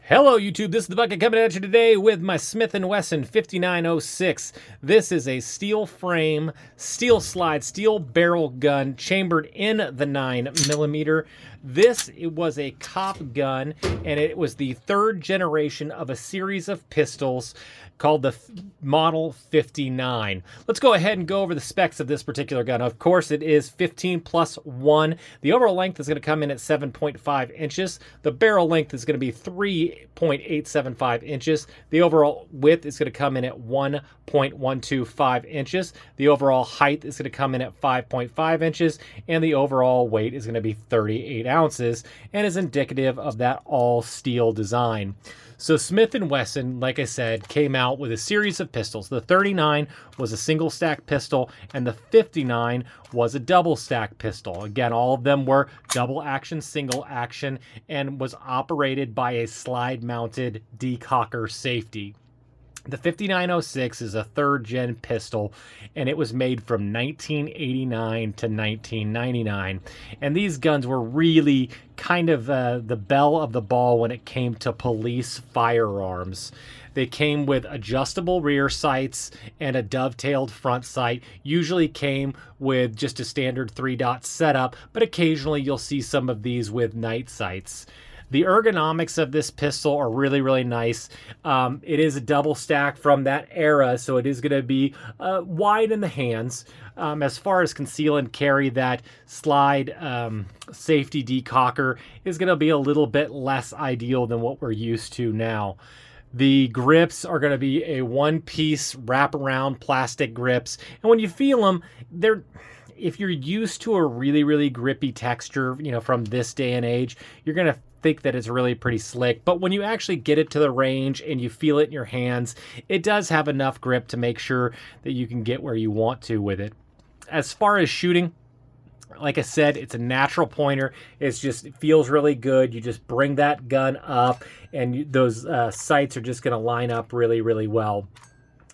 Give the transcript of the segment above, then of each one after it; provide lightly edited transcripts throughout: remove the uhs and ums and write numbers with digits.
Hello YouTube, this is the Bucket coming at you today with my Smith and Wesson 5906. This is a steel frame, steel slide, steel barrel gun chambered in the 9mm. It was a cop gun, and it was the third generation of a series of pistols called the Model 59. Let's go ahead and go over the specs of this particular gun. Of course, it is 15+1. The overall length is going to come in at 7.5 inches. The barrel length is going to be 3.875 inches. The overall width is going to come in at 1.125 inches. The overall height is going to come in at 5.5 inches. And the overall weight is going to be 38 ounces and is indicative of that all-steel design. So Smith and Wesson, like I said, came out with a series of pistols. The 39 was a single stack pistol, and the 59 was a double stack pistol. Again, all of them were double action, single action, and was operated by a slide mounted decocker safety. The 5906 is a third-gen pistol, and it was made from 1989 to 1999. And these guns were really kind of the belle of the ball when it came to police firearms. They came with adjustable rear sights and a dovetailed front sight. Usually came with just a standard 3-dot setup, but occasionally you'll see some of these with night sights. The ergonomics of this pistol are really, really nice. It is a double stack from that era, so it is going to be wide in the hands. As far as conceal and carry, that slide safety decocker is going to be a little bit less ideal than what we're used to now. The grips are going to be a one-piece wraparound plastic grips, and when you feel them, if you're used to a really, really grippy texture, from this day and age, you're going to think that it's really pretty slick. But when you actually get it to the range and you feel it in your hands, it does have enough grip to make sure that you can get where you want to with it. As far as shooting, like I said, it's a natural pointer. It feels really good. You just bring that gun up and those sights are just going to line up really, really well.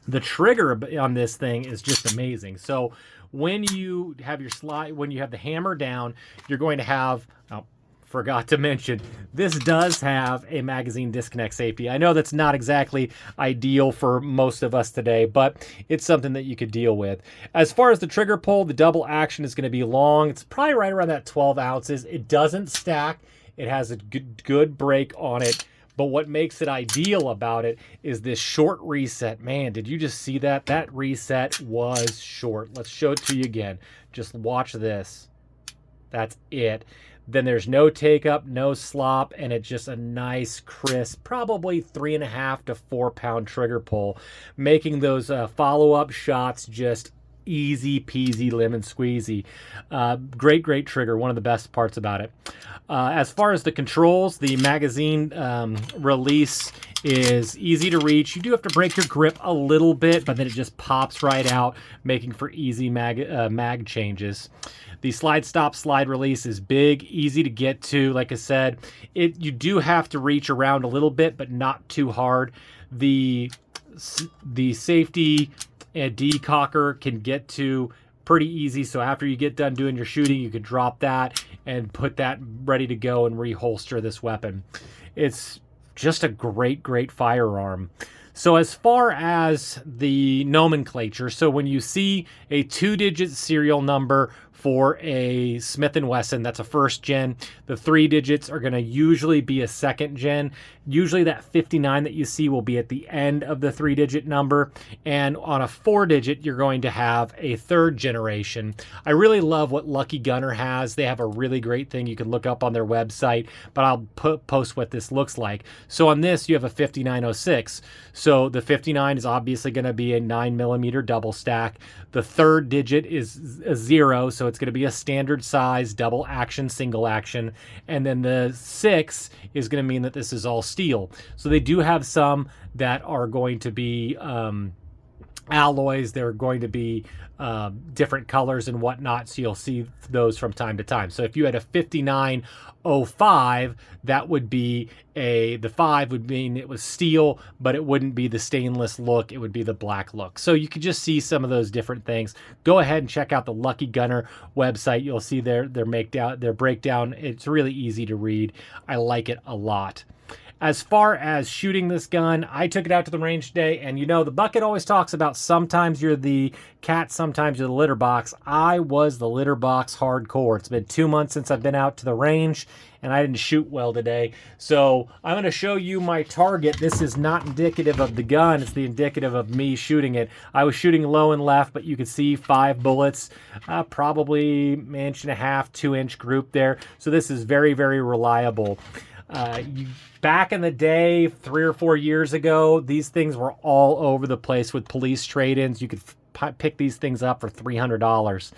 The trigger on this thing is just amazing. So when you have the hammer down, you're going to have, forgot to mention, this does have a magazine disconnect safety. I know that's not exactly ideal for most of us today, but it's something that you could deal with. As far as the trigger pull, the double action is going to be long. It's probably right around that 12 ounces. It doesn't stack. It has a good break on it. But what makes it ideal about it is this short reset. Man, did you just see that? That reset was short. Let's show it to you again. Just watch this. That's it. Then there's no take up, no slop, and it's just a nice, crisp, probably 3.5 to 4 pound trigger pull, making those follow-up shots just easy peasy lemon squeezy. Great trigger. One of the best parts about it. As far as the controls, the magazine release is easy to reach. You do have to break your grip a little bit, but then it just pops right out, making for easy mag changes. The slide stop slide release is big, easy to get to. Like I said, you do have to reach around a little bit, but not too hard. The safety and decocker can get to pretty easy. So after you get done doing your shooting, you could drop that and put that ready to go and reholster this weapon. It's just a great firearm. So as far as the nomenclature, so when you see a 2-digit serial number for a Smith and Wesson, that's a first gen. The 3 digits are going to usually be a second gen. Usually that 59 that you see will be at the end of the 3-digit number. And on a 4-digit, you're going to have a third generation. I really love what Lucky Gunner has. They have a really great thing you can look up on their website, but I'll post what this looks like. So on this, you have a 5906. So the 59 is obviously going to be a 9mm double stack. The third digit is a 0, so it's going to be a standard size double action, single action. And then the 6 is going to mean that this is all steel. So they do have some that are going to be alloys. They're going to be different colors and whatnot, so you'll see those from time to time. So if you had a 5905, that would be the 5 would mean it was steel, but it wouldn't be the stainless look, it would be the black look. So you could just see some of those different things. Go ahead and check out the Lucky Gunner website. You'll see their breakdown. It's really easy to read. I like it a lot. As far as shooting this gun, I took it out to the range today, and you know, the bucket always talks about sometimes you're the cat, sometimes you're the litter box. I was the litter box hardcore. It's been 2 months since I've been out to the range, and I didn't shoot well today. So I'm going to show you my target. This is not indicative of the gun. It's the indicative of me shooting it. I was shooting low and left, but you could see 5 bullets, probably 1.5 to 2 inch group there. So this is very, very reliable. Back in the day, 3 or 4 years ago, these things were all over the place with police trade-ins. You could pick these things up for $300.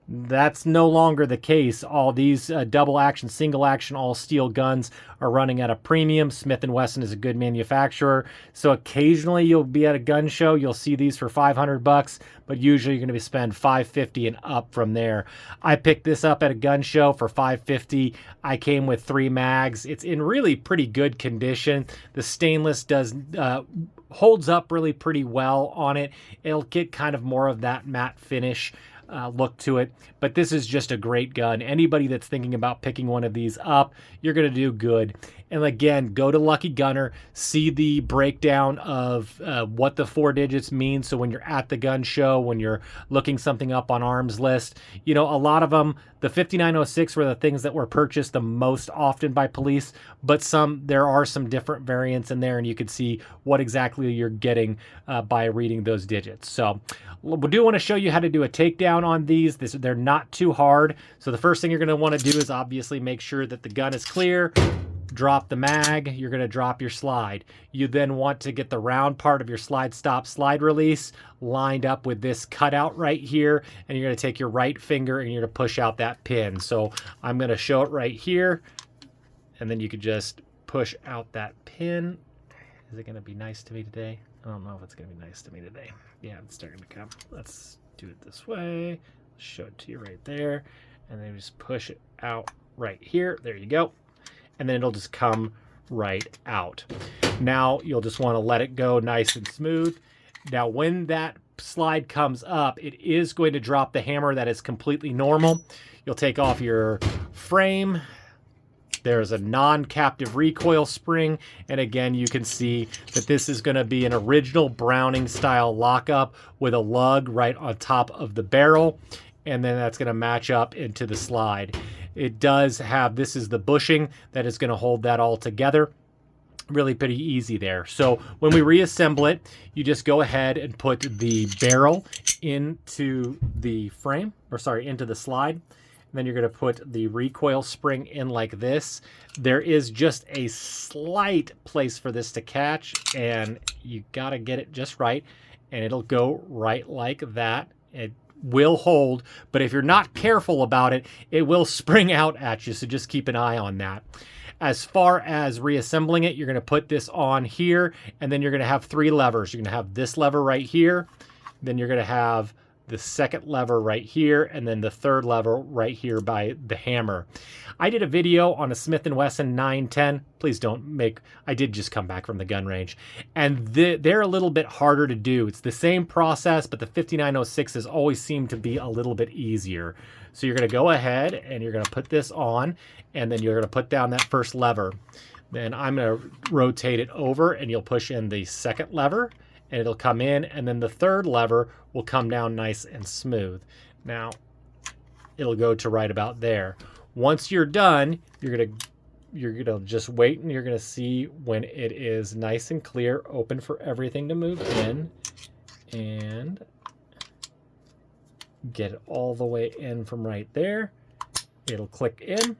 That's no longer the case. All these double action, single action, all steel guns are running at a premium. Smith and Wesson is a good manufacturer. So occasionally you'll be at a gun show, you'll see these for $500, but usually you're going to spend $550 and up from there. I picked this up at a gun show for $550. I came with 3 mags. It's in really pretty good condition. The stainless holds up really pretty well on it. It'll get kind of more of that matte finish look to it, but this is just a great gun. Anybody that's thinking about picking one of these up, you're going to do good. And again, go to Lucky Gunner, see the breakdown of what the 4 digits mean. So when you're at the gun show, when you're looking something up on Arms List, you know, a lot of them, the 5906 were the things that were purchased the most often by police, but there are some different variants in there, and you can see what exactly you're getting by reading those digits. So we do want to show you how to do a takedown on these. They're not too hard. So the first thing you're going to want to do is obviously make sure that the gun is clear. Drop the mag. You're going to drop your slide. You then want to get the round part of your slide stop slide release lined up with this cutout right here, and you're going to take your right finger and you're going to push out that pin. So I'm going to show it right here, and then you could just push out that pin. Is it going to be nice to me today? I don't know if it's going to be nice to me today. Yeah, it's starting to come. Let's do it this way. Show it to you right there, and then just push it out right here. There you go. And then it'll just come right out. Now you'll just want to let it go nice and smooth. Now when that slide comes up, it is going to drop the hammer. That is completely normal. You'll take off your frame. There's a non-captive recoil spring, and again you can see that this is going to be an original Browning style lockup with a lug right on top of the barrel, and then that's going to match up into the slide. It does have, this is the bushing that is going to hold that all together. Really pretty easy there. So when we reassemble it, you just go ahead and put the barrel into the frame, or sorry, into the slide. And then you're going to put the recoil spring in like this. There is just a slight place for this to catch, and you got to get it just right, and it'll go right like that. It will hold, but if you're not careful about it, it will spring out at you, so just keep an eye on that. As far as reassembling it, you're going to put this on here, and then you're going to have 3 levers. You're going to have this lever right here, then you're going to have the second lever right here, and then the third lever right here by the hammer. I did a video on a Smith and Wesson 910. Please don't make, I did just come back from the gun range, and they're a little bit harder to do. It's the same process, but the 5906s always seem to be a little bit easier. So you're going to go ahead and you're going to put this on, and then you're going to put down that first lever. Then I'm going to rotate it over, and you'll push in the second lever, and it'll come in, and then the third lever will come down nice and smooth. Now it'll go to right about there. Once you're done, you're gonna just wait, and you're gonna see when it is nice and clear, open for everything to move in, and get it all the way in from right there. It'll click in.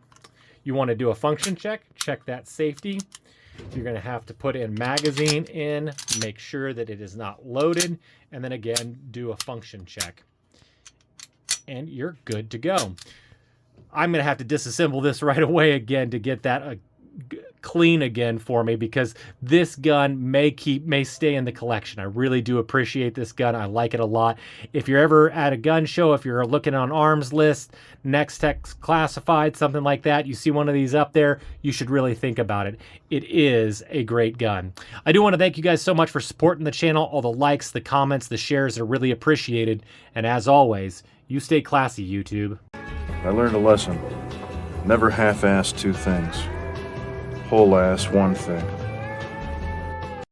You want to do a function check that safety. You're going to have to put in magazine in, make sure that it is not loaded, and then again do a function check, and you're good to go. I'm going to have to disassemble this right away again to get that clean again for me, because this gun may stay in the collection. I really do appreciate this gun. I like it a lot. If you're ever at a gun show, if you're looking on Arms List, Next Tech Classified, something like that, you see one of these up there, you should really think about it. It is a great gun. I do want to thank you guys so much for supporting the channel. All the likes, the comments, the shares are really appreciated. And as always, you stay classy, YouTube. I learned a lesson. Never half-ass 2 things. whole ass one thing.